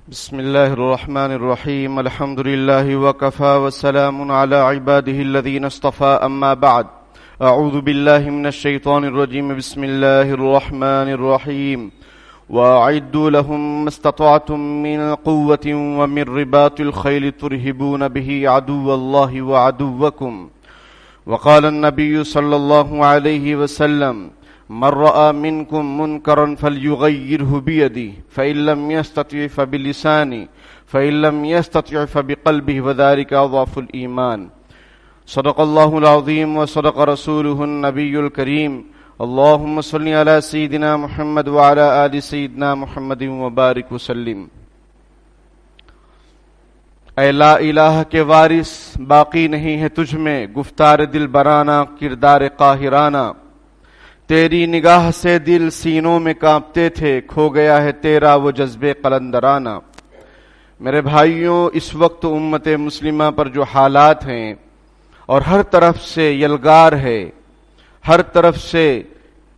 بسم الله الرحمن الرحيم. الحمد لله وكفى والسلام على عباده الذين اصطفى. أما بعد، أعوذ بالله من الشيطان الرجيم. بسم الله الرحمن الرحيم. وأعدوا لهم ما استطعتم من قوة ومن رباط الخيل ترهبون به عدو الله وعدوكم. وقال النبي صلى الله عليه وسلم: من رأى منكم منكرا فليغيره بيده فإن لم يستطع فبلسانه فإن لم يستطع فبقلبه وذلك أضعف الإيمان. صدق الله العظيم وصدق رسوله النبي الكريم. اللهم صل على سيدنا محمد وعلى آل سيدنا محمد وبارك وسلم. اے لا الہ کے وارث، باقی نہیں ہے تجھ میں گفتار دل برانہ، کردار قاہرانہ. تیری نگاہ سے دل سینوں میں کانپتے تھے، کھو گیا ہے تیرا وہ جذبے قلندرانہ. میرے بھائیوں، اس وقت امت مسلمہ پر جو حالات ہیں اور ہر طرف سے یلغار ہے، ہر طرف سے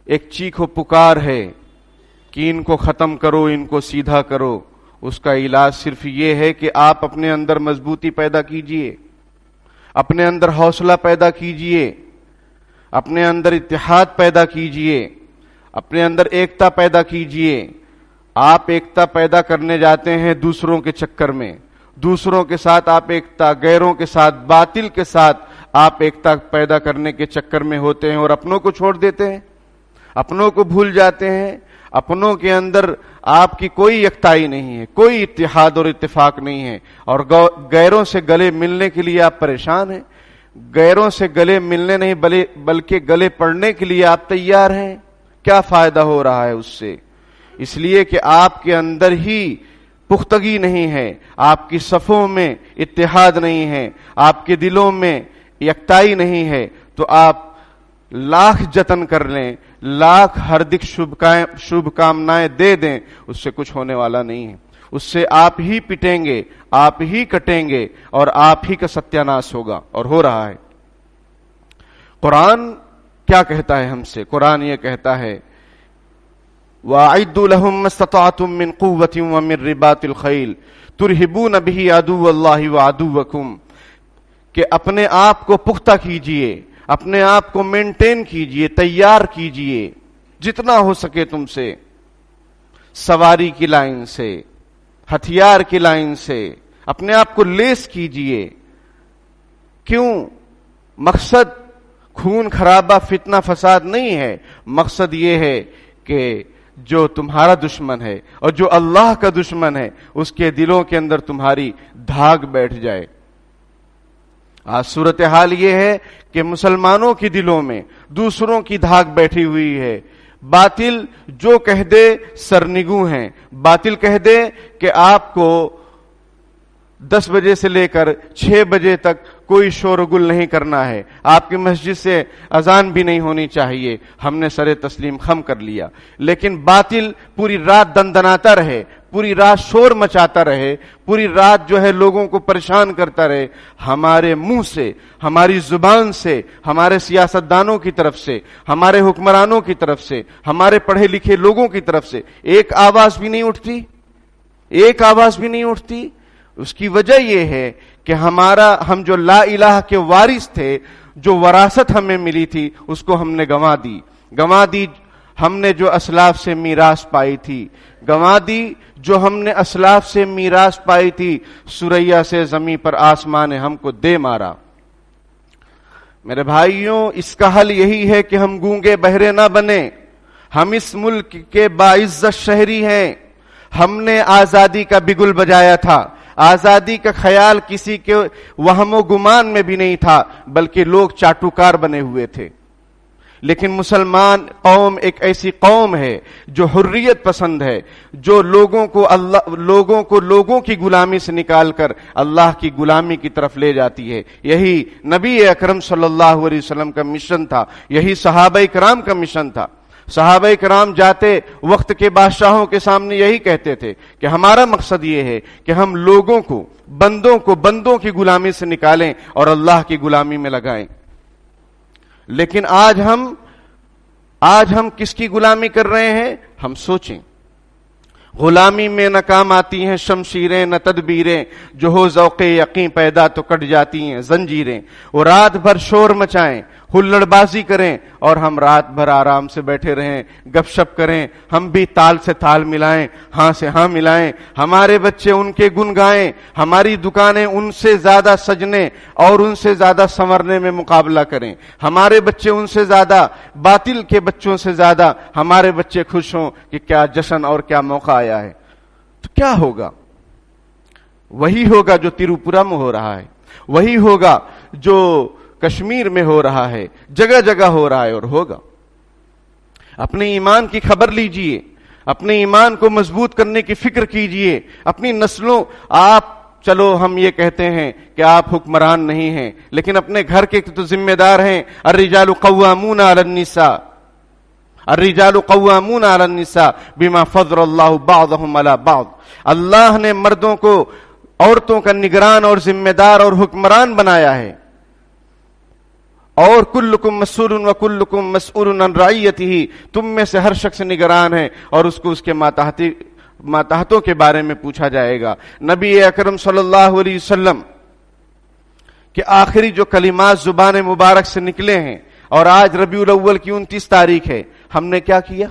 ایک چیخ و پکار ہے کہ ان کو ختم کرو، ان کو سیدھا کرو، اس کا علاج صرف یہ ہے کہ آپ اپنے اندر مضبوطی پیدا کیجئے، اپنے اندر حوصلہ پیدا کیجئے، اپنے اندر اتحاد پیدا کیجئے، اپنے اندر ایکتا پیدا کیجئے. آپ ایکتا پیدا کرنے جاتے ہیں دوسروں کے چکر میں، دوسروں کے ساتھ آپ ایکتا، غیروں کے ساتھ، باطل کے ساتھ آپ ایکتا پیدا کرنے کے چکر میں ہوتے ہیں اور اپنوں کو چھوڑ دیتے ہیں، اپنوں کو بھول جاتے ہیں. اپنوں کے اندر آپ کی کوئی یکتائی نہیں ہے، کوئی اتحاد اور اتفاق نہیں ہے، اور غیروں سے گلے ملنے کے لیے آپ پریشان ہیں. غیروں سے گلے ملنے نہیں بلکہ گلے پڑنے کے لیے آپ تیار ہیں. کیا فائدہ ہو رہا ہے اس سے؟ اس لیے کہ آپ کے اندر ہی پختگی نہیں ہے، آپ کی صفوں میں اتحاد نہیں ہے، آپ کے دلوں میں یکتائی نہیں ہے. تو آپ لاکھ جتن کر لیں، لاکھ ہردک شبھ کامنائیں دے دیں، اس سے کچھ ہونے والا نہیں ہے. اس سے آپ ہی پٹیں گے، آپ ہی کٹیں گے اور آپ ہی کا ستیاناش ہوگا، اور ہو رہا ہے. قرآن کیا کہتا ہے ہم سے؟ قرآن یہ کہتا ہے: وَأَعِدُّوا لَهُم مَّا اسْتَطَعْتُم مِّن قُوَّةٍ وَمِن رِّبَاطِ الْخَيْلِ تُرْهِبُونَ بِهِ عَدُوَّ اللَّهِ وَعَدُوَّكُمْ، کہ اپنے آپ کو پختہ کیجئے، اپنے آپ کو مینٹین کیجئے، تیار کیجئے جتنا ہو سکے تم سے، سواری کی لائن سے، ہتھیار کی لائن سے اپنے آپ کو لیس کیجئے. کیوں؟ مقصد خون خرابہ، فتنہ فساد نہیں ہے. مقصد یہ ہے کہ جو تمہارا دشمن ہے اور جو اللہ کا دشمن ہے، اس کے دلوں کے اندر تمہاری دھاگ بیٹھ جائے. آج صورتحال یہ ہے کہ مسلمانوں کے دلوں میں دوسروں کی دھاگ بیٹھی ہوئی ہے. باطل جو کہہ دے سرنگو ہیں، باطل کہہ دے کہ آپ کو 10 بجے سے لے کر 6 بجے تک کوئی شور و گل نہیں کرنا ہے، آپ کی مسجد سے اذان بھی نہیں ہونی چاہیے، ہم نے سر تسلیم خم کر لیا. لیکن باطل پوری رات دندناتا رہے، پوری رات شور مچاتا رہے، پوری رات جو ہے لوگوں کو پریشان کرتا رہے. ہمارے منہ سے، ہماری زبان سے، ہمارے سیاستدانوں کی طرف سے، ہمارے حکمرانوں کی طرف سے، ہمارے پڑھے لکھے لوگوں کی طرف سے ایک آواز بھی نہیں اٹھتی، ایک آواز بھی نہیں اٹھتی. اس کی وجہ یہ ہے کہ ہم جو لا الہ کے وارث تھے، جو وراثت ہمیں ملی تھی، اس کو ہم نے گنوا دی. ہم نے جو اسلاف سے میراث پائی تھی گنوا دی، جو ہم نے اسلاف سے میراث پائی تھی. سریا سے زمین پر آسمان نے ہم کو دے مارا. میرے بھائیوں، اس کا حل یہی ہے کہ ہم گونگے بہرے نہ بنیں. ہم اس ملک کے باعزت شہری ہیں. ہم نے آزادی کا بگل بجایا تھا. آزادی کا خیال کسی کے وہم و گمان میں بھی نہیں تھا، بلکہ لوگ چاٹوکار بنے ہوئے تھے. لیکن مسلمان قوم ایک ایسی قوم ہے جو حریت پسند ہے، جو لوگوں کو لوگوں کی غلامی سے نکال کر اللہ کی غلامی کی طرف لے جاتی ہے. یہی نبی اکرم صلی اللہ علیہ وسلم کا مشن تھا، یہی صحابہ کرام کا مشن تھا. صحابہ کرام جاتے وقت کے بادشاہوں کے سامنے یہی کہتے تھے کہ ہمارا مقصد یہ ہے کہ ہم لوگوں کو، بندوں کی غلامی سے نکالیں اور اللہ کی غلامی میں لگائیں. لیکن آج ہم کس کی غلامی کر رہے ہیں؟ ہم سوچیں. غلامی میں نہ کام آتی ہیں شمشیریں نہ تدبیریں، جو ہو ذوق یقین پیدا تو کٹ جاتی ہیں زنجیریں۔ وہ رات بھر شور مچائیں، ہلڑ بازی کریں، اور ہم رات بھر آرام سے بیٹھے رہیں، گپ شپ کریں، ہم بھی تال سے تال ملائیں، ہاں سے ہاں ملائیں، ہمارے بچے ان کے گن گائیں، ہماری دکانیں ان سے زیادہ سجنے اور ان سے زیادہ سنورنے میں مقابلہ کریں، ہمارے بچے ان سے زیادہ، باطل کے بچوں سے زیادہ ہمارے بچے خوش ہوں کہ کیا جشن اور کیا موقع آیا ہے۔ تو کیا ہوگا؟ وہی ہوگا جو تریپورہ میں ہو رہا ہے، وہی ہوگا جو کشمیر میں ہو رہا ہے، جگہ جگہ ہو رہا ہے اور ہوگا۔ اپنے ایمان کی خبر لیجئے، اپنے ایمان کو مضبوط کرنے کی فکر کیجئے، اپنی نسلوں، آپ چلو ہم یہ کہتے ہیں کہ آپ حکمران نہیں ہیں، لیکن اپنے گھر کے تو ذمہ دار ہیں۔ الرجال قوامون علی النساء، الرجال قوامون علی النساء بما فضل اللہ بعضهم علی بعض۔ اللہ نے مردوں کو عورتوں کا نگران اور ذمہ دار اور حکمران بنایا ہے۔ اور کلکم مسئول وکلکم مسئول عن رعیتہ، تم میں سے ہر شخص نگران ہے اور اس کو اس کے ماتحتوں کے بارے میں پوچھا جائے گا۔ نبی اکرم صلی اللہ علیہ وسلم کے آخری جو کلمات زبان مبارک سے نکلے ہیں، اور آج ربیع الاول کی 29 تاریخ ہے، ہم نے کیا کیا؟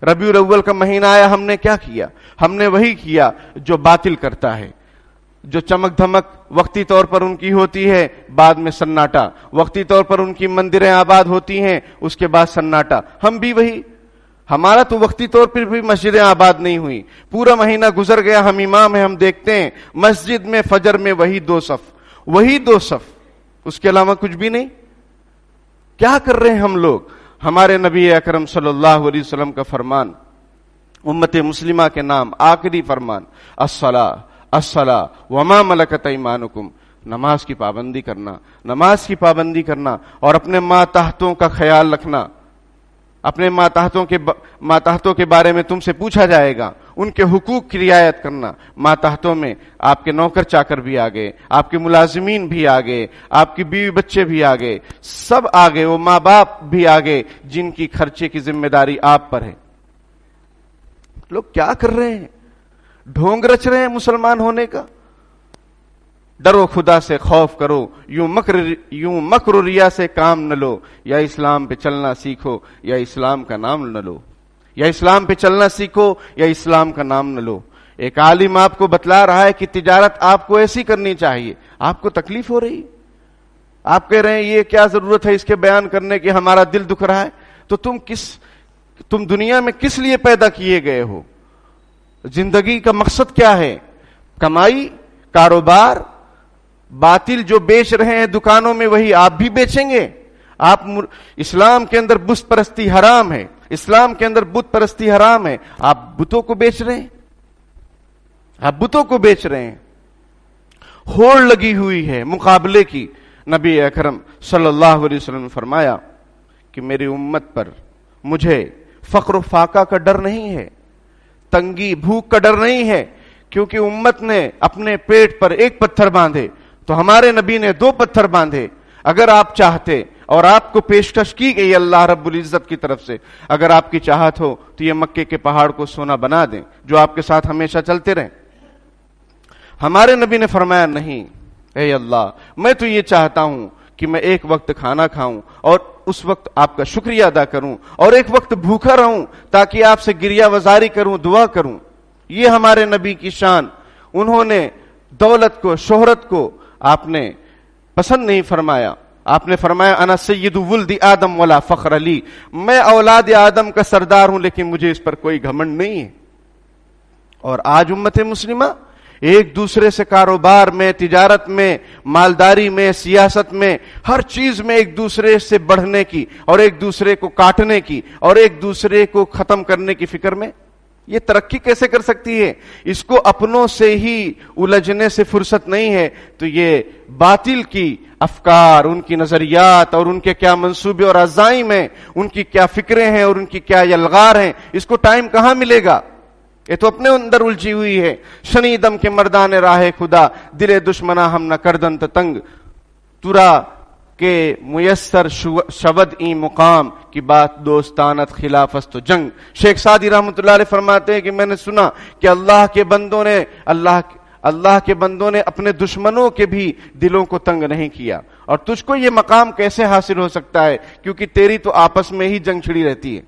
ربیع الاول کا مہینہ آیا، ہم نے کیا کیا؟ ہم نے وہی کیا جو باطل کرتا ہے، جو چمک دھمک وقتی طور پر ان کی ہوتی ہے، بعد میں سناٹا، وقتی طور پر ان کی مندریں آباد ہوتی ہیں، اس کے بعد سناٹا۔ ہم بھی وہی، ہمارا تو وقتی طور پر بھی مسجدیں آباد نہیں ہوئی، پورا مہینہ گزر گیا، ہم امام ہیں، ہم دیکھتے ہیں مسجد میں فجر میں وہی 2 صف، وہی 2 صف، اس کے علاوہ کچھ بھی نہیں۔ کیا کر رہے ہیں ہم لوگ؟ ہمارے نبی اکرم صلی اللہ علیہ وسلم کا فرمان، امت مسلمہ کے نام آخری فرمان، الصلاۃ الصلاۃ وما ملکت ایمانکم، نماز کی پابندی کرنا، نماز کی پابندی کرنا، اور اپنے ماتحتوں کا خیال رکھنا۔ اپنے ماتحتوں کے بارے میں تم سے پوچھا جائے گا، ان کے حقوق کی رعایت کرنا۔ ماتحتوں میں آپ کے نوکر چاکر بھی آگئے، آپ کے ملازمین بھی آگئے، آپ کی بیوی بچے بھی آگئے، سب آگئے، وہ ماں باپ بھی آگئے جن کی خرچے کی ذمہ داری آپ پر ہے۔ لوگ کیا کر رہے ہیں؟ ڈھونگ رچ رہے ہیں مسلمان ہونے کا۔ ڈرو خدا سے، خوف کرو، یوں مکر و ریا سے کام نہ لو، یا اسلام پہ چلنا سیکھو یا اسلام کا نام نہ لو، یا اسلام پہ چلنا سیکھو یا اسلام کا نام نہ لو۔ ایک عالم آپ کو بتلا رہا ہے کہ تجارت آپ کو ایسی کرنی چاہیے، آپ کو تکلیف ہو رہی، آپ کہہ رہے ہیں یہ کیا ضرورت ہے اس کے بیان کرنے کی، ہمارا دل دکھ رہا ہے۔ تو تم دنیا میں کس لیے پیدا کیے گئے ہو؟ زندگی کا مقصد کیا ہے؟ کمائی، کاروبار؟ باطل جو بیچ رہے ہیں دکانوں میں وہی آپ بھی بیچیں گے؟ اسلام کے اندر بت پرستی حرام ہے، اسلام کے اندر بت پرستی حرام ہے، آپ بتوں کو بیچ رہے ہیں، آپ بتوں کو بیچ رہے ہیں۔ ہوڑ لگی ہوئی ہے مقابلے کی۔ نبی اکرم صلی اللہ علیہ وسلم نے فرمایا کہ میری امت پر مجھے فقر و فاقہ کا ڈر نہیں ہے، تنگی بھوک کا ڈر نہیں ہے، کیونکہ امت نے اپنے پیٹ پر 1 پتھر باندھے تو ہمارے نبی نے 2 پتھر باندھے۔ اگر آپ چاہتے، اور آپ کو پیشکش کی گئی اللہ رب العزت کی طرف سے، اگر آپ کی چاہت ہو تو یہ مکے کے پہاڑ کو سونا بنا دیں جو آپ کے ساتھ ہمیشہ چلتے رہیں۔ ہمارے نبی نے فرمایا نہیں، اے اللہ میں تو یہ چاہتا ہوں کہ میں 1 وقت کھانا کھاؤں اور اس وقت آپ کا شکریہ ادا کروں، اور 1 وقت بھوکا رہوں تاکہ آپ سے گریہ وزاری کروں، دعا کروں۔ یہ ہمارے نبی کی شان۔ انہوں نے دولت کو، شہرت کو آپ نے پسند نہیں فرمایا۔ آپ نے فرمایا انا سید ولد آدم ولا فخر لی، میں اولاد آدم کا سردار ہوں لیکن مجھے اس پر کوئی گھمنڈ نہیں ہے۔ اور آج امت مسلمہ ایک دوسرے سے کاروبار میں، تجارت میں، مالداری میں، سیاست میں، ہر چیز میں ایک دوسرے سے بڑھنے کی اور ایک دوسرے کو کاٹنے کی اور ایک دوسرے کو ختم کرنے کی فکر میں۔ یہ ترقی کیسے کر سکتی ہے؟ اس کو اپنوں سے ہی الجھنے سے فرصت نہیں ہے تو یہ باطل کی افکار، ان کی نظریات اور ان کے کیا منصوبے اور عزائم ہیں، ان کی کیا فکریں ہیں اور ان کی کیا یلغار ہیں، اس کو ٹائم کہاں ملے گا؟ یہ تو اپنے اندر الجھی ہوئی ہے۔ شنیدم کے مردان راہ خدا، دل دشمنا ہم نہ کردن تنگ، تورا کہ میسر شود این مقام کی بات دوستانت خلاف است و جنگ. شیخ سعدی رحمۃ اللہ علیہ فرماتے ہیں کہ میں نے سنا کہ اللہ کے بندوں نے اپنے دشمنوں کے بھی دلوں کو تنگ نہیں کیا. اور تجھ کو یہ مقام کیسے حاصل ہو سکتا ہے؟ کیونکہ تیری تو آپس میں ہی جنگ چھڑی رہتی ہے.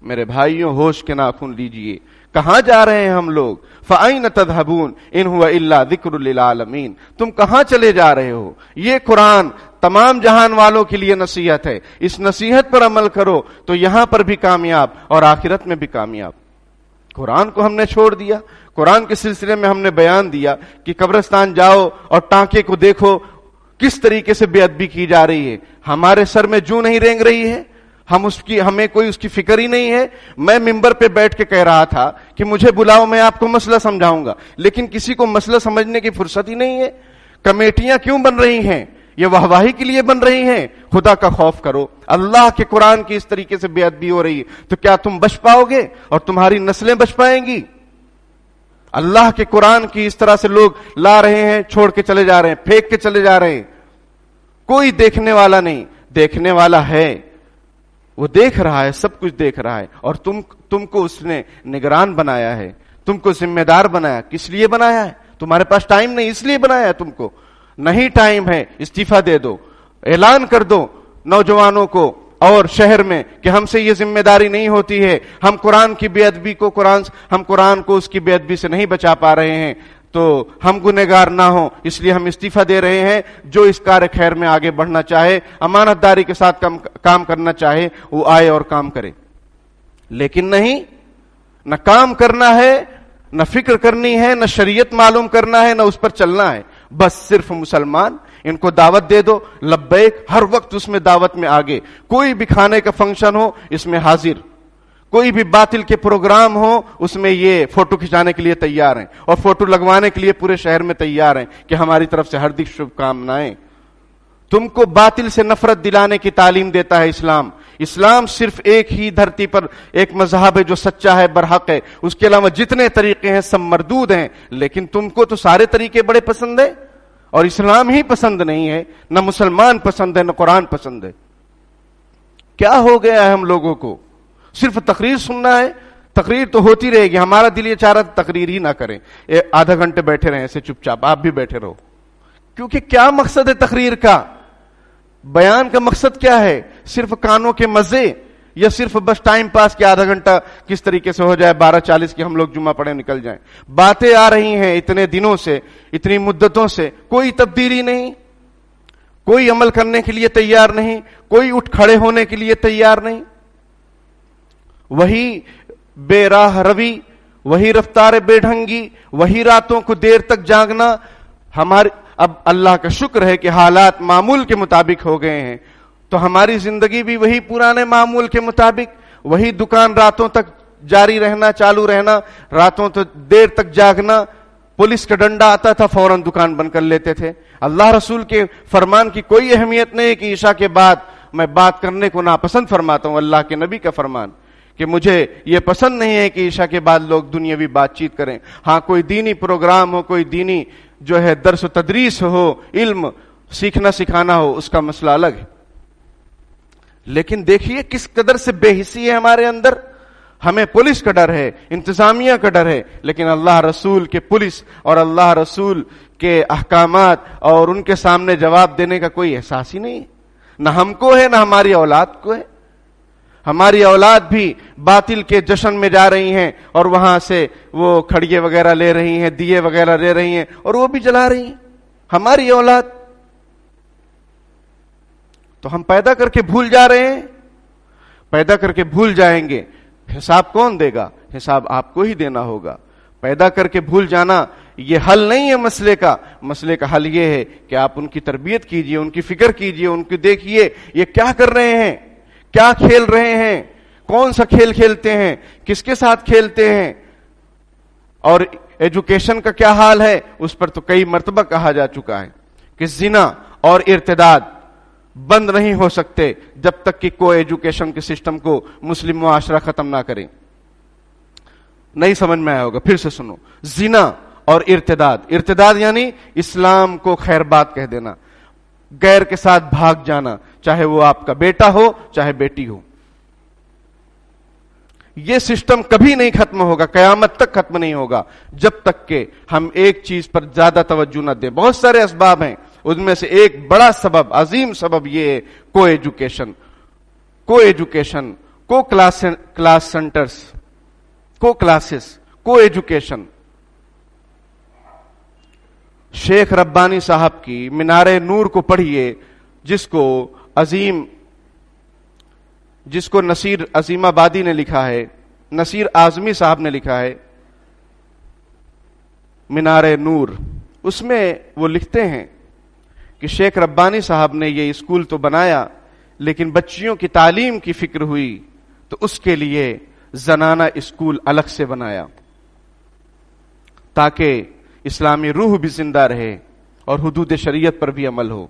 میرے بھائیوں، ہوش کے ناخن لیجئے. کہاں جا رہے ہیں ہم لوگ؟ فَأَيْنَ تَذْهَبُونَ إِنْ هُوَ إِلَّا ذِكْرٌ لِلْعَالَمِينَ. تم کہاں چلے جا رہے ہو؟ یہ قرآن تمام جہان والوں کے لیے نصیحت ہے. اس نصیحت پر عمل کرو تو یہاں پر بھی کامیاب اور آخرت میں بھی کامیاب. قرآن کو ہم نے چھوڑ دیا. قرآن کے سلسلے میں ہم نے بیان دیا کہ قبرستان جاؤ اور ٹانکے کو دیکھو کس طریقے سے بے ادبی کی جا رہی ہے. ہمارے سر میں جوں نہیں رینگ رہی ہے، ہمیں کوئی اس کی فکر ہی نہیں ہے. میں ممبر پہ بیٹھ کے کہہ رہا تھا کہ مجھے بلاؤ، میں آپ کو مسئلہ سمجھاؤں گا، لیکن کسی کو مسئلہ سمجھنے کی فرصت ہی نہیں ہے. کمیٹیاں کیوں بن رہی ہیں؟ یہ واہواہی کے لیے بن رہی ہیں. خدا کا خوف کرو. اللہ کے قرآن کی اس طریقے سے بے ادبی ہو رہی ہے تو کیا تم بچ پاؤ گے اور تمہاری نسلیں بچ پائیں گی؟ اللہ کے قرآن کی اس طرح سے لوگ لا رہے ہیں، چھوڑ کے چلے جا رہے ہیں، پھینک کے چلے جا رہے ہیں. کوئی دیکھنے والا نہیں. دیکھنے والا ہے، وہ دیکھ رہا ہے، سب کچھ دیکھ رہا ہے. اور تم کو اس نے نگران بنایا ہے، تم کو ذمہ دار بنایا. کس لیے بنایا ہے؟ تمہارے پاس ٹائم نہیں اس لیے بنایا ہے. تم کو نہیں ٹائم ہے، استعفیٰ دے دو. اعلان کر دو نوجوانوں کو اور شہر میں کہ ہم سے یہ ذمہ داری نہیں ہوتی ہے. ہم قرآن کی بے ادبی کو ہم قرآن کو اس کی بے ادبی سے نہیں بچا پا رہے ہیں، تو ہم گنہگار نہ ہوں، اس لیے ہم استعفیٰ دے رہے ہیں. جو اس کار خیر میں آگے بڑھنا چاہے، امانت داری کے ساتھ کام کرنا چاہے، وہ آئے اور کام کرے. لیکن نہیں، نہ کام کرنا ہے، نہ فکر کرنی ہے، نہ شریعت معلوم کرنا ہے، نہ اس پر چلنا ہے. بس صرف مسلمان، ان کو دعوت دے دو، لبیک، ہر وقت اس میں دعوت میں آگے. کوئی بھی کھانے کا فنکشن ہو اس میں حاضر، کوئی بھی باطل کے پروگرام ہو اس میں یہ فوٹو کھچانے کے لیے تیار ہیں اور فوٹو لگوانے کے لیے پورے شہر میں تیار ہیں کہ ہماری طرف سے ہردک شبھ کامنائیں. تم کو باطل سے نفرت دلانے کی تعلیم دیتا ہے اسلام. اسلام صرف ایک ہی دھرتی پر ایک مذہب ہے جو سچا ہے، برحق ہے. اس کے علاوہ جتنے طریقے ہیں سب مردود ہیں. لیکن تم کو تو سارے طریقے بڑے پسند ہیں اور اسلام ہی پسند نہیں ہے. نہ مسلمان پسند ہے، نہ قرآن پسند ہے. کیا ہو گیا ہے ہم لوگوں کو؟ صرف تقریر سننا ہے. تقریر تو ہوتی رہے گی. ہمارا دل یہ چاہ رہا تقریر ہی نہ کریں، آدھا گھنٹے بیٹھے رہیں ایسے چپ چاپ. آپ بھی بیٹھے رہو. کیونکہ کیا مقصد ہے تقریر کا؟ بیان کا مقصد کیا ہے؟ صرف کانوں کے مزے یا صرف بس ٹائم پاس کے آدھا گھنٹہ کس طریقے سے ہو جائے 12:40 کی ہم لوگ جمعہ پڑھے نکل جائیں. باتیں آ رہی ہیں اتنے دنوں سے، اتنی مدتوں سے، کوئی تبدیلی نہیں، کوئی عمل کرنے کے لیے تیار نہیں، کوئی اٹھ کھڑے ہونے کے لیے تیار نہیں. وہی بے راہ روی، وہی رفتار بے ڈھنگی، وہی راتوں کو دیر تک جاگنا. اب اللہ کا شکر ہے کہ حالات معمول کے مطابق ہو گئے ہیں، تو ہماری زندگی بھی وہی پرانے معمول کے مطابق، وہی دکان راتوں تک جاری رہنا، چالو رہنا، راتوں تک دیر تک جاگنا. پولیس کا ڈنڈا آتا تھا فوراً دکان بند کر لیتے تھے. اللہ رسول کے فرمان کی کوئی اہمیت نہیں کہ عشاء کے بعد میں بات کرنے کو ناپسند فرماتا ہوں. اللہ کے نبی کا فرمان کہ مجھے یہ پسند نہیں ہے کہ عشاء کے بعد لوگ دنیاوی بات چیت کریں. ہاں کوئی دینی پروگرام ہو، کوئی دینی جو ہے درس و تدریس ہو، علم سیکھنا سکھانا ہو، اس کا مسئلہ الگ ہے. لیکن دیکھیے کس قدر سے بے حسی ہے ہمارے اندر. ہمیں پولیس کا ڈر ہے، انتظامیہ کا ڈر ہے، لیکن اللہ رسول کے پولیس اور اللہ رسول کے احکامات اور ان کے سامنے جواب دینے کا کوئی احساس ہی نہیں ہے. نہ ہم کو ہے، نہ ہماری اولاد کو ہے. ہماری اولاد بھی باطل کے جشن میں جا رہی ہیں اور وہاں سے وہ کھڑیے وغیرہ لے رہی ہیں، دیے وغیرہ لے رہی ہیں اور وہ بھی جلا رہی ہیں. ہماری اولاد تو ہم پیدا کر کے بھول جا رہے ہیں. پیدا کر کے بھول جائیں گے، حساب کون دے گا؟ حساب آپ کو ہی دینا ہوگا. پیدا کر کے بھول جانا یہ حل نہیں ہے مسئلے کا. مسئلے کا حل یہ ہے کہ آپ ان کی تربیت کیجئے، ان کی فکر کیجئے، ان کی دیکھیے یہ کیا کر رہے ہیں، کیا کھیل رہے ہیں، کون سا کھیل کھیلتے ہیں، کس کے ساتھ کھیلتے ہیں، اور ایجوکیشن کا کیا حال ہے. اس پر تو کئی مرتبہ کہا جا چکا ہے کہ زنا اور ارتداد بند نہیں ہو سکتے جب تک کہ کوئی ایجوکیشن کے سسٹم کو مسلم معاشرہ ختم نہ کرے. نہیں سمجھ میں آیا ہوگا، پھر سے سنو. زنا اور ارتداد، ارتداد یعنی اسلام کو خیر بات کہہ دینا. غیر کے ساتھ بھاگ جانا، چاہے وہ آپ کا بیٹا ہو چاہے بیٹی ہو. یہ سسٹم کبھی نہیں ختم ہوگا، قیامت تک ختم نہیں ہوگا جب تک کہ ہم ایک چیز پر زیادہ توجہ نہ دیں. بہت سارے اسباب ہیں، ان میں سے ایک بڑا سبب، عظیم سبب یہ ہے کو ایجوکیشن، کو کلاس سینٹرز، کو کلاسز، کو ایجوکیشن. شیخ ربانی صاحب کی مینار نور کو پڑھیے، جس کو نصیر عظیم آبادی نے لکھا ہے، نصیر اعظمی صاحب نے لکھا ہے مینار نور. اس میں وہ لکھتے ہیں کہ شیخ ربانی صاحب نے یہ اسکول تو بنایا، لیکن بچیوں کی تعلیم کی فکر ہوئی تو اس کے لیے زنانہ اسکول الگ سے بنایا تاکہ اسلامی روح بھی زندہ رہے اور حدود شریعت پر بھی عمل ہو.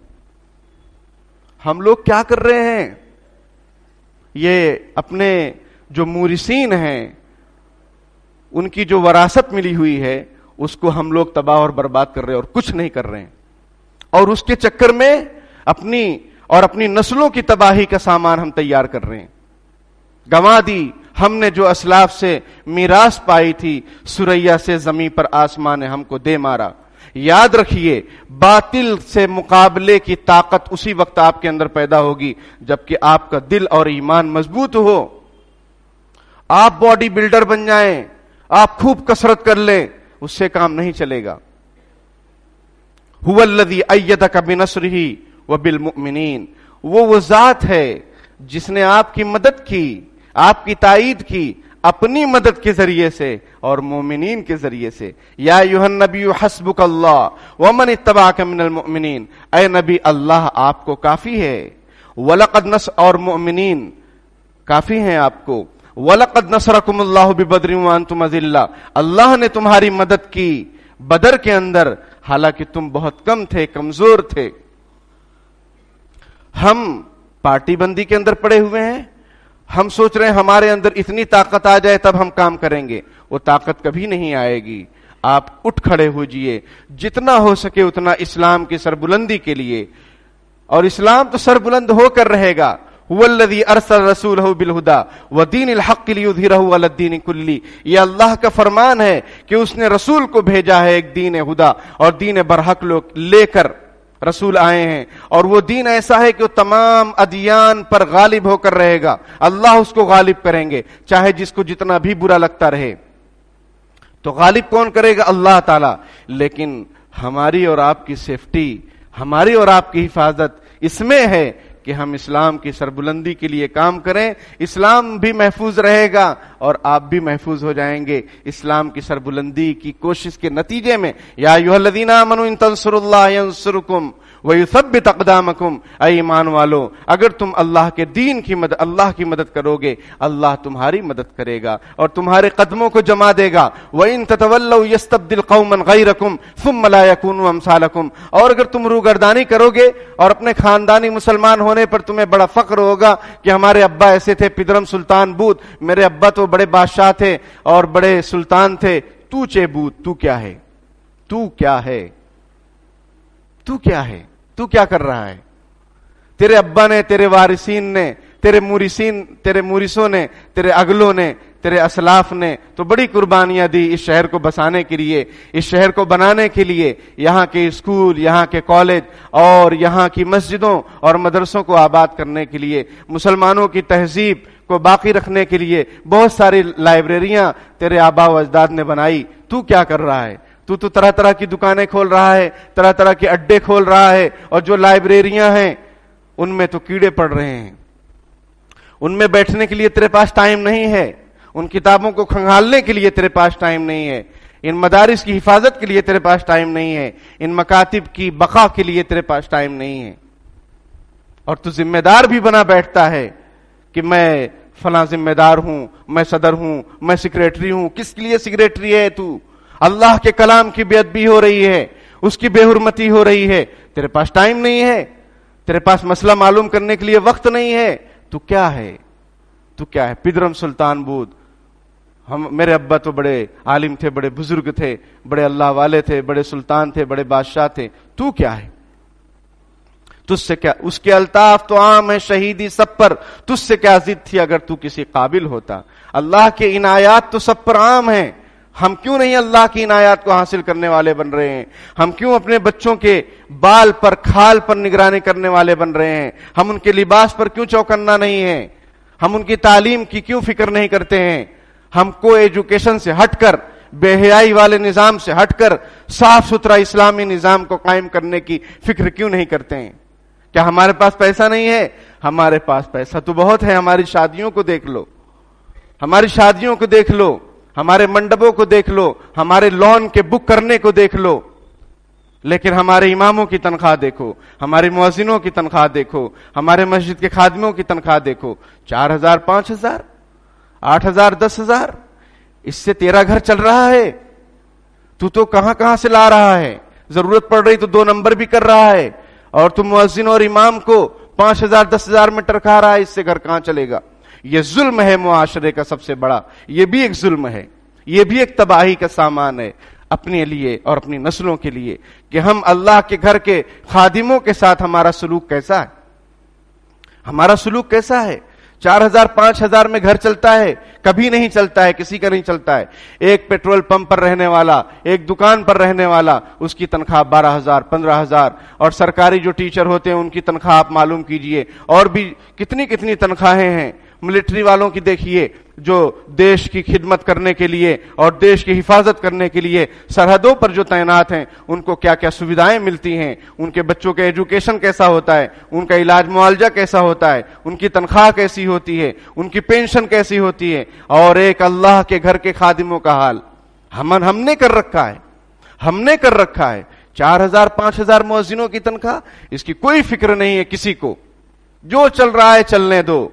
ہم لوگ کیا کر رہے ہیں؟ یہ اپنے جو مورثین ہیں، ان کی جو وراثت ملی ہوئی ہے، اس کو ہم لوگ تباہ اور برباد کر رہے ہیں اور کچھ نہیں کر رہے ہیں. اور اس کے چکر میں اپنی نسلوں کی تباہی کا سامان ہم تیار کر رہے ہیں. گنوا دی ہم نے جو اسلاف سے میراث پائی تھی، سریا سے زمین پر آسمان نے ہم کو دے مارا. یاد رکھیے، باطل سے مقابلے کی طاقت اسی وقت آپ کے اندر پیدا ہوگی جبکہ آپ کا دل اور ایمان مضبوط ہو. آپ باڈی بلڈر بن جائیں، آپ خوب کسرت کر لیں، اس سے کام نہیں چلے گا. هو الذی ایدک بنصرہ وبالمؤمنین، وہ ذات ہے جس نے آپ کی مدد کی، آپ کی تائید کی اپنی مدد کے ذریعے سے اور مومنین کے ذریعے سے. یا ایھا النبی حسبک اللہ ومن اتبعک من المؤمنین، اے نبی اللہ آپ کو کافی ہے. ولقد نصر، اور مومنین کافی ہیں آپ کو. وَلَقَدْ نَصَرَكُمُ اللَّهُ بِبَدْرٍ وَأَنْتُمْ أَذِلَّةٌ، اللہ نے تمہاری مدد کی بدر کے اندر حالانکہ تم بہت کم تھے، کمزور تھے. ہم پارٹی بندی کے اندر پڑے ہوئے ہیں، ہم سوچ رہے ہیں ہمارے اندر اتنی طاقت آ جائے تب ہم کام کریں گے. وہ طاقت کبھی نہیں آئے گی. آپ اٹھ کھڑے ہوجئے، جتنا ہو سکے اتنا اسلام کی سربلندی کے لیے. اور اسلام تو سربلند ہو کر رہے گا. هو الذی ارسل رسولہ بالہدی ودین الحق لیظہرہ علی الدین کلہ، یہ اللہ کا فرمان ہے کہ اس نے رسول کو بھیجا ہے ایک دین ہدا اور دین برحق لے کر رسول آئے ہیں، اور وہ دین ایسا ہے کہ وہ تمام ادیان پر غالب ہو کر رہے گا. اللہ اس کو غالب کریں گے چاہے جس کو جتنا بھی برا لگتا رہے. تو غالب کون کرے گا؟ اللہ تعالی. لیکن ہماری اور آپ کی سیفٹی، ہماری اور آپ کی حفاظت اس میں ہے کہ ہم اسلام کی سربلندی کے لیے کام کریں. اسلام بھی محفوظ رہے گا اور آپ بھی محفوظ ہو جائیں گے اسلام کی سربلندی کی کوشش کے نتیجے میں. یا ایھا الذین آمنوا ان تنصروا اللہ ینصرکم ویثبت اقدامکم، اے ایمان والو اگر تم اللہ کے دین کی مدد، اللہ کی مدد کرو گے، اللہ تمہاری مدد کرے گا اور تمہارے قدموں کو جما دے گا. وَإِن تَتَوَلَّوْا يَسْتَبْدِلْ قَوْمًا غَيْرَكُمْ ثُمَّ لَا يَكُونُوا أَمْثَالَكُمْ، اور اگر تم روگردانی کرو گے اور اپنے خاندانی مسلمان ہونے پر تمہیں بڑا فخر ہوگا کہ ہمارے ابا ایسے تھے، پدرم سلطان بود، میرے ابا تو بڑے بادشاہ تھے اور بڑے سلطان تھے، تو چے بود، تو کیا ہے؟ تو کیا ہے؟ تو کیا ہے؟ تو کیا کر رہا ہے؟ تیرے ابا نے، تیرے وارثین نے، تیرے مورثوں نے، تیرے اگلوں نے، تیرے اسلاف نے تو بڑی قربانیاں دی اس شہر کو بسانے کے لیے، اس شہر کو بنانے کے لیے. یہاں کے اسکول، یہاں کے کالج اور یہاں کی مسجدوں اور مدرسوں کو آباد کرنے کے لیے، مسلمانوں کی تہذیب کو باقی رکھنے کے لیے بہت ساری لائبریریاں تیرے آبا و اجداد نے بنائی. تو کیا کر رہا ہے؟ تو طرح طرح کی دکانیں کھول رہا ہے، طرح طرح کے اڈے کھول رہا ہے، اور جو لائبریریاں ہیں ان میں تو کیڑے پڑ رہے ہیں. ان میں بیٹھنے کے لیے تیرے پاس ٹائم نہیں ہے، ان کتابوں کو کھنگالنے کے لیے تیرے پاس ٹائم نہیں ہے، ان مدارس کی حفاظت کے لیے تیرے پاس ٹائم نہیں ہے، ان مکاتب کی بقا کے لیے تیرے پاس ٹائم نہیں ہے. اور تو ذمہ دار بھی بنا بیٹھتا ہے کہ میں فلاں ذمہ دار ہوں، میں صدر ہوں، میں سیکریٹری ہوں. کس کے لیے سیکریٹری ہے تو؟ اللہ کے کلام کی بے ادبی ہو رہی ہے، اس کی بے حرمتی ہو رہی ہے، تیرے پاس ٹائم نہیں ہے، تیرے پاس مسئلہ معلوم کرنے کے لیے وقت نہیں ہے. تو کیا ہے؟ تو کیا ہے؟ پدرم سلطان بود، میرے ابا تو بڑے عالم تھے، بڑے بزرگ تھے، بڑے اللہ والے تھے، بڑے سلطان تھے، بڑے بادشاہ تھے. تو کیا ہے؟ تجھ سے کیا، اس کے الطاف تو عام ہے شہیدی سب پر، تجھ سے کیا ضد تھی اگر تو کسی قابل ہوتا۔ اللہ کے عنایات تو سب پر عام ہیں، ہم کیوں نہیں اللہ کی عنایات کو حاصل کرنے والے بن رہے ہیں؟ ہم کیوں اپنے بچوں کے بال پر، کھال پر نگرانی کرنے والے بن رہے ہیں؟ ہم ان کے لباس پر کیوں چوکنا نہیں ہیں؟ ہم ان کی تعلیم کی کیوں فکر نہیں کرتے ہیں؟ ہم کو ایجوکیشن سے ہٹ کر، بے حیائی والے نظام سے ہٹ کر صاف ستھرا اسلامی نظام کو قائم کرنے کی فکر کیوں نہیں کرتے ہیں؟ کیا ہمارے پاس پیسہ نہیں ہے؟ ہمارے پاس پیسہ تو بہت ہے، ہماری شادیوں کو دیکھ لو، ہماری شادیوں کو دیکھ لو، ہمارے منڈپوں کو دیکھ لو، ہمارے لون کے بک کرنے کو دیکھ لو، لیکن ہمارے اماموں کی تنخواہ دیکھو، ہمارے مؤذنوں کی تنخواہ دیکھو، ہمارے مسجد کے خادموں کی تنخواہ دیکھو، 4,000 5,000 8,000 10,000، اس سے تیرا گھر چل رہا ہے؟ تو کہاں سے لا رہا ہے؟ ضرورت پڑ رہی تو 2 نمبر بھی کر رہا ہے، اور تم مؤذن اور امام کو 5,000 10,000 میں ٹرکا رہا ہے، اس سے گھر کہاں چلے گا؟ یہ ظلم ہے معاشرے کا سب سے بڑا، یہ بھی ایک ظلم ہے، یہ بھی ایک تباہی کا سامان ہے اپنے لیے اور اپنی نسلوں کے لیے، کہ ہم اللہ کے گھر کے خادموں کے ساتھ ہمارا سلوک کیسا ہے؟ ہمارا سلوک کیسا ہے؟ 4,000 5,000 میں گھر چلتا ہے؟ کبھی نہیں چلتا ہے، کسی کا نہیں چلتا ہے۔ ایک پیٹرول پمپ پر رہنے والا، ایک دکان پر رہنے والا، اس کی تنخواہ 12,000 15,000، اور سرکاری جو ٹیچر ہوتے ہیں ان کی تنخواہ آپ معلوم کیجئے، اور بھی کتنی تنخواہیں ہیں۔ ملٹری والوں کی دیکھیے، جو دیش کی خدمت کرنے کے لیے اور دیش کی حفاظت کرنے کے لیے سرحدوں پر جو تعینات ہیں، ان کو کیا کیا سویدھائیں ملتی ہیں، ان کے بچوں کا ایجوکیشن کیسا ہوتا ہے، ان کا علاج معالجہ کیسا ہوتا ہے، ان کی تنخواہ کیسی ہوتی ہے، ان کی پینشن کیسی ہوتی ہے، اور ایک اللہ کے گھر کے خادموں کا حال ہم نے کر رکھا ہے۔ 4,000 5,000 مؤذنوں کی تنخواہ، اس کی کوئی فکر نہیں ہے کسی کو، جو چل رہا ہے چلنے دو،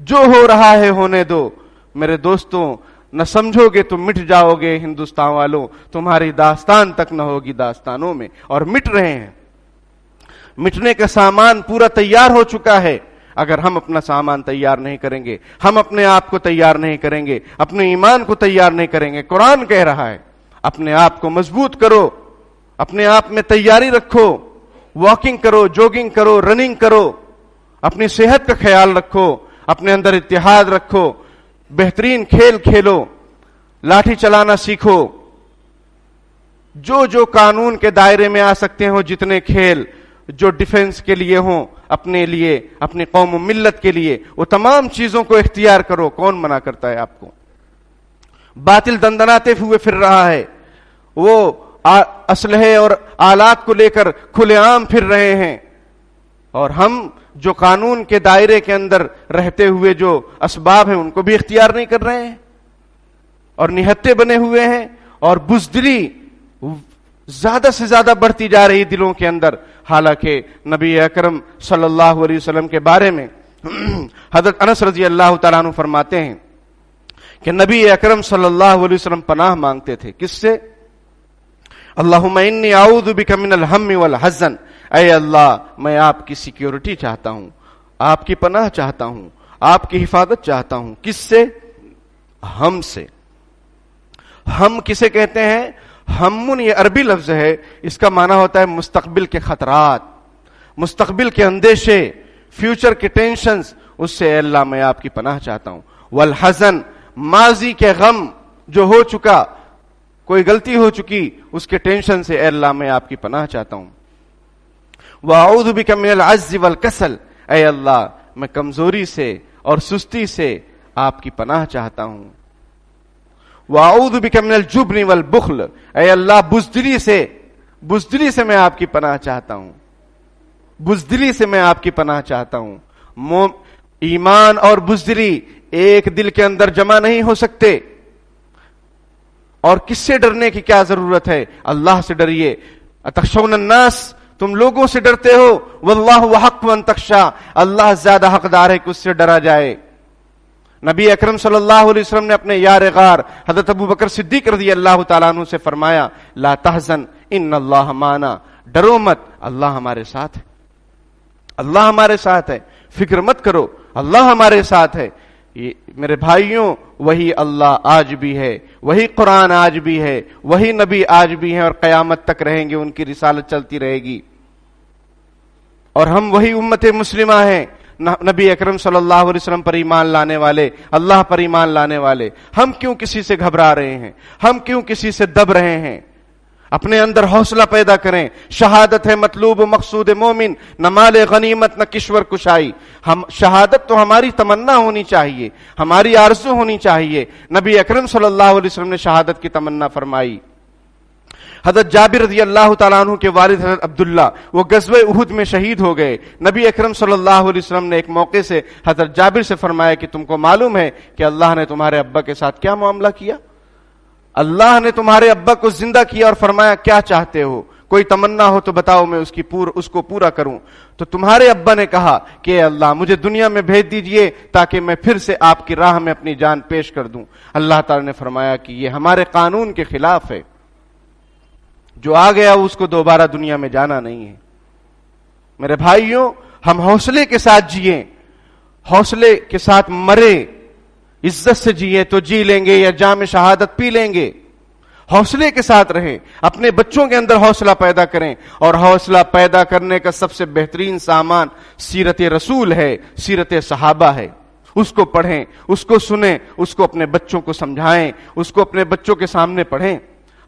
جو ہو رہا ہے ہونے دو۔ میرے دوستوں، نہ سمجھو گے تو مٹ جاؤ گے ہندوستان والوں، تمہاری داستان تک نہ ہوگی داستانوں میں، اور مٹ رہے ہیں۔ مٹنے کا سامان پورا تیار ہو چکا ہے، اگر ہم اپنا سامان تیار نہیں کریں گے، ہم اپنے آپ کو تیار نہیں کریں گے، اپنے ایمان کو تیار نہیں کریں گے۔ قرآن کہہ رہا ہے اپنے آپ کو مضبوط کرو، اپنے آپ میں تیاری رکھو، واکنگ کرو، جوگنگ کرو، رننگ کرو، اپنی صحت کا خیال رکھو، اپنے اندر اتحاد رکھو، بہترین کھیل کھیلو، لاٹھی چلانا سیکھو، جو قانون کے دائرے میں آ سکتے ہو، جتنے کھیل جو ڈیفنس کے لیے ہوں، اپنے لیے، اپنی قوم و ملت کے لیے، وہ تمام چیزوں کو اختیار کرو۔ کون منع کرتا ہے آپ کو؟ باطل دندناتے ہوئے پھر رہا ہے، وہ اسلحے اور آلات کو لے کر کھلے عام پھر رہے ہیں، اور ہم جو قانون کے دائرے کے اندر رہتے ہوئے جو اسباب ہیں ان کو بھی اختیار نہیں کر رہے ہیں، اور نہتے بنے ہوئے ہیں، اور بزدلی زیادہ سے زیادہ بڑھتی جا رہی دلوں کے اندر۔ حالانکہ نبی اکرم صلی اللہ علیہ وسلم کے بارے میں حضرت انس رضی اللہ تعالیٰ عنہ فرماتے ہیں کہ نبی اکرم صلی اللہ علیہ وسلم پناہ مانگتے تھے، کس سے؟ اللہم انی اعوذ بک من الہم والحزن، اے اللہ میں آپ کی سیکیورٹی چاہتا ہوں، آپ کی پناہ چاہتا ہوں، آپ کی حفاظت چاہتا ہوں۔ کس سے؟ ہم سے۔ ہم کسے کہتے ہیں؟ ہمن یہ عربی لفظ ہے، اس کا معنی ہوتا ہے مستقبل کے خطرات، مستقبل کے اندیشے، فیوچر کے ٹینشنز، اس سے اے اللہ میں آپ کی پناہ چاہتا ہوں۔ والحزن، ماضی کے غم جو ہو چکا، کوئی غلطی ہو چکی، اس کے ٹینشن سے اے اللہ میں آپ کی پناہ چاہتا ہوں۔ وَأَعُوذُ بِكَ مِنَ الْعَجْزِ وَالْكَسَلِ، اے اللہ میں کمزوری سے اور سستی سے آپ کی پناہ چاہتا ہوں۔ وَأَعُوذُ بِكَ مِنَ الْجُبْنِ وَالْبُخْلِ، اے اللہ بزدلی سے میں آپ کی پناہ چاہتا ہوں، بزدلی سے میں آپ کی پناہ چاہتا ہوں۔ ایمان اور بزدلی ایک دل کے اندر جمع نہیں ہو سکتے، اور کس سے ڈرنے کی کیا ضرورت ہے؟ اللہ سے ڈریے۔ اتخشون الناس، تم لوگوں سے ڈرتے ہو، واللہ وحق ان تخشا، اللہ زیادہ حقدار ہے کہ اس سے ڈرا جائے۔ نبی اکرم صلی اللہ علیہ وسلم نے اپنے یار غار حضرت ابو بکر صدیق رضی اللہ تعالیٰ عنہ سے فرمایا، لا تحزن ان اللہ معنا، ڈرو مت، اللہ ہمارے ساتھ ہے، اللہ ہمارے ساتھ ہے، فکر مت کرو، اللہ ہمارے ساتھ ہے۔ میرے بھائیوں، وہی اللہ آج بھی ہے، وہی قرآن آج بھی ہے، وہی نبی آج بھی ہیں، اور قیامت تک رہیں گے، ان کی رسالت چلتی رہے گی۔ اور ہم وہی امت مسلمہ ہیں، نبی اکرم صلی اللہ علیہ وسلم پر ایمان لانے والے، اللہ پر ایمان لانے والے. ہم کیوں کسی سے گھبرا رہے ہیں؟ ہم کیوں کسی سے دب رہے ہیں؟ اپنے اندر حوصلہ پیدا کریں. شہادت ہے مطلوب و مقصود مومن، نہ مال غنیمت نہ کشور کشائی. ہم شہادت تو ہماری تمنا ہونی چاہیے، ہماری آرزو ہونی چاہیے. نبی اکرم صلی اللہ علیہ وسلم نے شہادت کی تمنا فرمائی. حضرت جابر رضی اللہ تعالیٰ عنہ کے والد حضرت عبداللہ وہ غزوہ احد میں شہید ہو گئے. نبی اکرم صلی اللہ علیہ وسلم نے ایک موقع سے حضرت جابر سے فرمایا کہ تم کو معلوم ہے کہ اللہ نے تمہارے ابا کے ساتھ کیا معاملہ کیا؟ اللہ نے تمہارے ابا کو زندہ کیا اور فرمایا کیا چاہتے ہو؟ کوئی تمنا ہو تو بتاؤ، میں اس کو پورا کروں. تو تمہارے ابا نے کہا کہ اے اللہ مجھے دنیا میں بھیج دیجئے تاکہ میں پھر سے آپ کی راہ میں اپنی جان پیش کر دوں. اللہ تعالی نے فرمایا کہ یہ ہمارے قانون کے خلاف ہے، جو آ گیا اس کو دوبارہ دنیا میں جانا نہیں ہے. میرے بھائیوں، ہم حوصلے کے ساتھ جئیں، حوصلے کے ساتھ مرے، عزت سے جیے تو جی لیں گے یا جام شہادت پی لیں گے. حوصلے کے ساتھ رہیں، اپنے بچوں کے اندر حوصلہ پیدا کریں. اور حوصلہ پیدا کرنے کا سب سے بہترین سامان سیرت رسول ہے، سیرت صحابہ ہے. اس کو پڑھیں، اس کو سنیں، اس کو اپنے بچوں کو سمجھائیں، اس کو اپنے بچوں کے سامنے پڑھیں.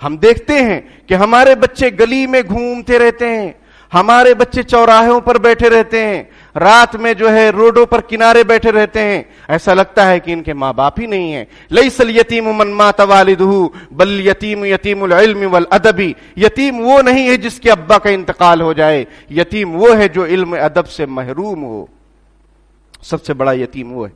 ہم دیکھتے ہیں کہ ہمارے بچے گلی میں گھومتے رہتے ہیں، ہمارے بچے چوراہوں پر بیٹھے رہتے ہیں، رات میں جو ہے روڈوں پر کنارے بیٹھے رہتے ہیں. ایسا لگتا ہے کہ ان کے ماں باپ ہی نہیں ہیں. لیس الیتیم من مات والدہ بل یتیم یتیم العلم والادب. یتیم وہ نہیں ہے جس کے ابا کا انتقال ہو جائے، یتیم وہ ہے جو علم ادب سے محروم ہو. سب سے بڑا یتیم وہ ہے.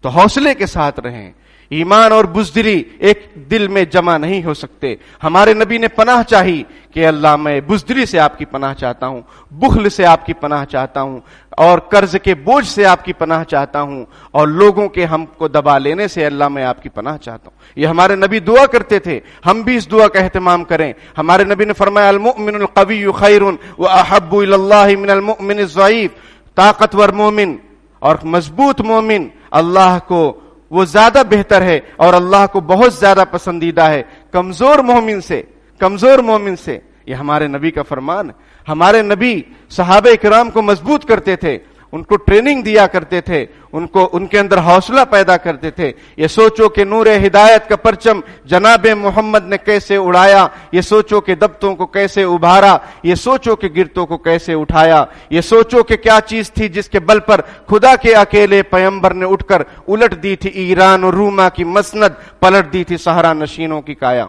تو حوصلے کے ساتھ رہیں. ایمان اور بزدلی ایک دل میں جمع نہیں ہو سکتے. ہمارے نبی نے پناہ چاہی کہ اللہ میں بزدلی سے آپ کی پناہ چاہتا ہوں، بخل سے آپ کی پناہ چاہتا ہوں، اور قرض کے بوجھ سے آپ کی پناہ چاہتا ہوں، اور لوگوں کے ہم کو دبا لینے سے اللہ میں آپ کی پناہ چاہتا ہوں. یہ ہمارے نبی دعا کرتے تھے. ہم بھی اس دعا کا اہتمام کریں. ہمارے نبی نے فرمایا المؤمن القوی خیر واحب الی اللہ من المؤمن الضعیف. طاقتور مومن اور مضبوط مومن اللہ کو وہ زیادہ بہتر ہے اور اللہ کو بہت زیادہ پسندیدہ ہے کمزور مومن سے. یہ ہمارے نبی کا فرمان ہے. ہمارے نبی صحابہ کرام کو مضبوط کرتے تھے، ان کو ٹریننگ دیا کرتے تھے، ان کے اندر حوصلہ پیدا کرتے تھے. یہ سوچو کہ نور ہدایت کا پرچم جناب محمد نے کیسے اڑایا، یہ سوچو کہ دبتوں کو کیسے ابھارا، یہ سوچو کہ گرتوں کو کیسے اٹھایا، یہ سوچو کہ کیا چیز تھی جس کے بل پر خدا کے اکیلے پیغمبر نے اٹھ کر الٹ دی تھی ایران اور روما کی مسند، پلٹ دی تھی صحرا نشینوں کی کایا.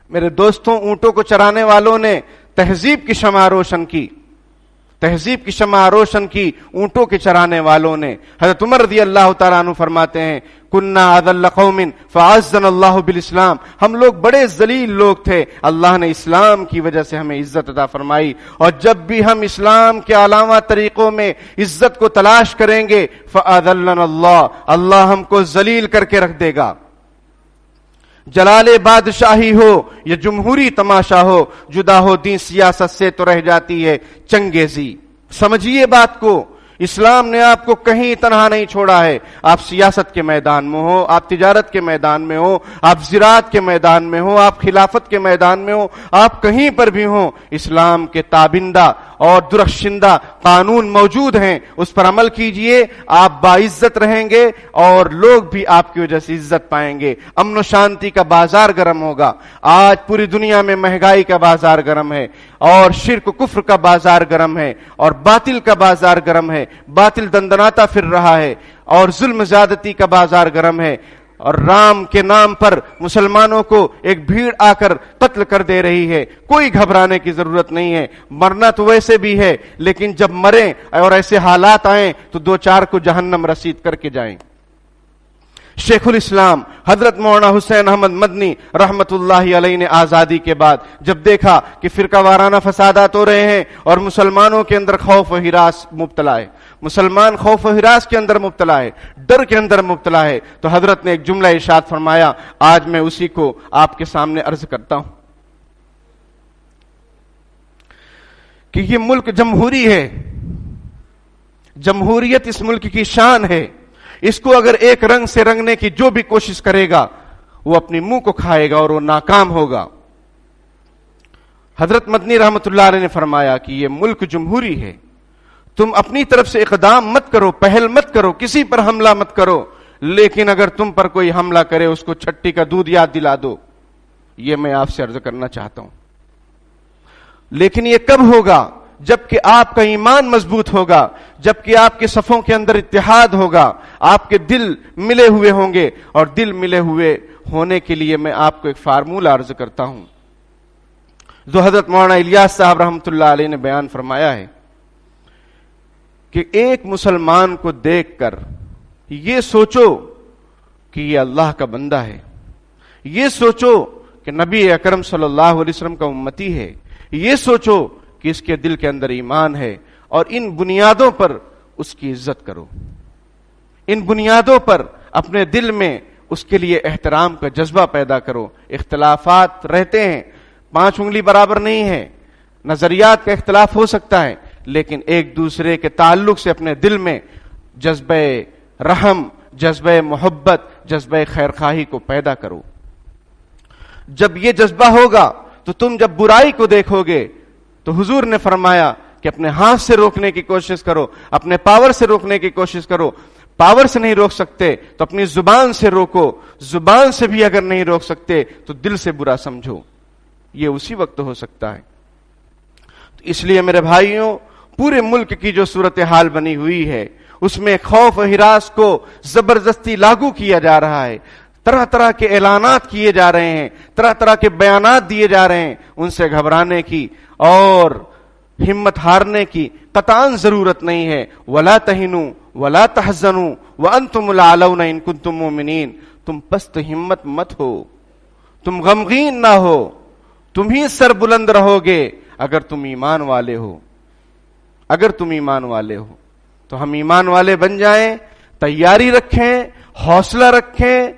میرے دوستوں، اونٹوں کو چرانے والوں نے تہذیب کی شمع روشن کی، تہذیب کی شمع روشن کی اونٹوں کے چرانے والوں نے. حضرت عمر رضی اللہ تعالیٰ عنہ فرماتے ہیں کننا اذل قوم فاعزنا اللہ بالاسلام. ہم لوگ بڑے ذلیل لوگ تھے، اللہ نے اسلام کی وجہ سے ہمیں عزت عطا فرمائی. اور جب بھی ہم اسلام کے علاوہ طریقوں میں عزت کو تلاش کریں گے فاذلنا اللہ، اللہ ہم کو ذلیل کر کے رکھ دے گا. جلال بادشاہی ہو یا جمہوری تماشا ہو، جدا ہو دین سیاست سے تو رہ جاتی ہے چنگیزی. سمجھیے بات کو، اسلام نے آپ کو کہیں تنہا نہیں چھوڑا ہے. آپ سیاست کے میدان میں ہو، آپ تجارت کے میدان میں ہو، آپ زراعت کے میدان میں ہو، آپ خلافت کے میدان میں ہو، آپ کہیں پر بھی ہوں، اسلام کے تابندہ اور درخشندہ قانون موجود ہیں. اس پر عمل کیجئے، آپ باعزت رہیں گے اور لوگ بھی آپ کی وجہ سے عزت پائیں گے. امن و شانتی کا بازار گرم ہوگا. آج پوری دنیا میں مہنگائی کا بازار گرم ہے، اور شرک و کفر کا بازار گرم ہے، اور باطل کا بازار گرم ہے. باطل دندناتا پھر رہا ہے، اور ظلم زیادتی کا بازار گرم ہے. اور رام کے نام پر مسلمانوں کو ایک بھیڑ آ کر قتل کر دے رہی ہے. کوئی گھبرانے کی ضرورت نہیں ہے. مرنا تو ویسے بھی ہے، لیکن جب مریں اور ایسے حالات آئیں تو دو چار کو جہنم رسید کر کے جائیں. شیخ الاسلام حضرت مولانا حسین احمد مدنی رحمت اللہ علیہ نے آزادی کے بعد جب دیکھا کہ فرقہ وارانہ فسادات ہو رہے ہیں اور مسلمانوں کے اندر خوف و ہراس مبتلا ہے، مسلمان خوف و ہراس کے اندر مبتلا ہے، ڈر کے اندر مبتلا ہے، تو حضرت نے ایک جملہ ارشاد فرمایا. آج میں اسی کو آپ کے سامنے عرض کرتا ہوں کہ یہ ملک جمہوری ہے، جمہوریت اس ملک کی شان ہے. اس کو اگر ایک رنگ سے رنگنے کی جو بھی کوشش کرے گا وہ اپنی منہ کو کھائے گا اور وہ ناکام ہوگا. حضرت مدنی رحمت اللہ علیہ نے فرمایا کہ یہ ملک جمہوری ہے، تم اپنی طرف سے اقدام مت کرو، پہل مت کرو، کسی پر حملہ مت کرو، لیکن اگر تم پر کوئی حملہ کرے اس کو چھٹی کا دودھ یاد دلا دو. یہ میں آپ سے عرض کرنا چاہتا ہوں. لیکن یہ کب ہوگا؟ جبکہ آپ کا ایمان مضبوط ہوگا، جبکہ آپ کے صفوں کے اندر اتحاد ہوگا، آپ کے دل ملے ہوئے ہوں گے. اور دل ملے ہوئے ہونے کے لیے میں آپ کو ایک فارمولہ عرض کرتا ہوں جو حضرت مولانا الیاس صاحب رحمۃ اللہ علیہ نے بیان فرمایا ہے کہ ایک مسلمان کو دیکھ کر یہ سوچو کہ یہ اللہ کا بندہ ہے، یہ سوچو کہ نبی اکرم صلی اللہ علیہ وسلم کا امتی ہے، یہ سوچو کہ اس کے دل کے اندر ایمان ہے، اور ان بنیادوں پر اس کی عزت کرو، ان بنیادوں پر اپنے دل میں اس کے لیے احترام کا جذبہ پیدا کرو. اختلافات رہتے ہیں، 5 انگلی برابر نہیں ہے، نظریات کا اختلاف ہو سکتا ہے، لیکن ایک دوسرے کے تعلق سے اپنے دل میں جذبہ رحم، جذبہ محبت، جذبہ خیرخواہی کو پیدا کرو. جب یہ جذبہ ہوگا تو تم جب برائی کو دیکھو گے تو حضور نے فرمایا کہ اپنے ہاتھ سے روکنے کی کوشش کرو، اپنے پاور سے روکنے کی کوشش کرو. پاور سے نہیں روک سکتے تو اپنی زبان سے روکو، زبان سے بھی اگر نہیں روک سکتے تو دل سے برا سمجھو. یہ اسی وقت ہو سکتا ہے. تو اس لیے میرے بھائیوں، پورے ملک کی جو صورتحال بنی ہوئی ہے اس میں خوف و ہراس کو زبردستی لاگو کیا جا رہا ہے. طرح طرح کے اعلانات کیے جا رہے ہیں، طرح طرح کے بیانات دیے جا رہے ہیں. ان سے گھبرانے کی اور ہمت ہارنے کی قطعاً ضرورت نہیں ہے. ولا تہنوا ولا تحزنوا وانتم الاعلون ان کنتم مؤمنین. تم پست ہمت مت ہو، تم غمگین نہ ہو، تم ہی سر بلند رہو گے اگر تم ایمان والے ہو. اگر تم ایمان والے ہو تو ہم ایمان والے بن جائیں، تیاری رکھیں، حوصلہ رکھیں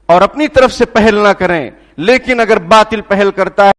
اور اپنی طرف سے پہل نہ کریں. لیکن اگر باطل پہل کرتا ہے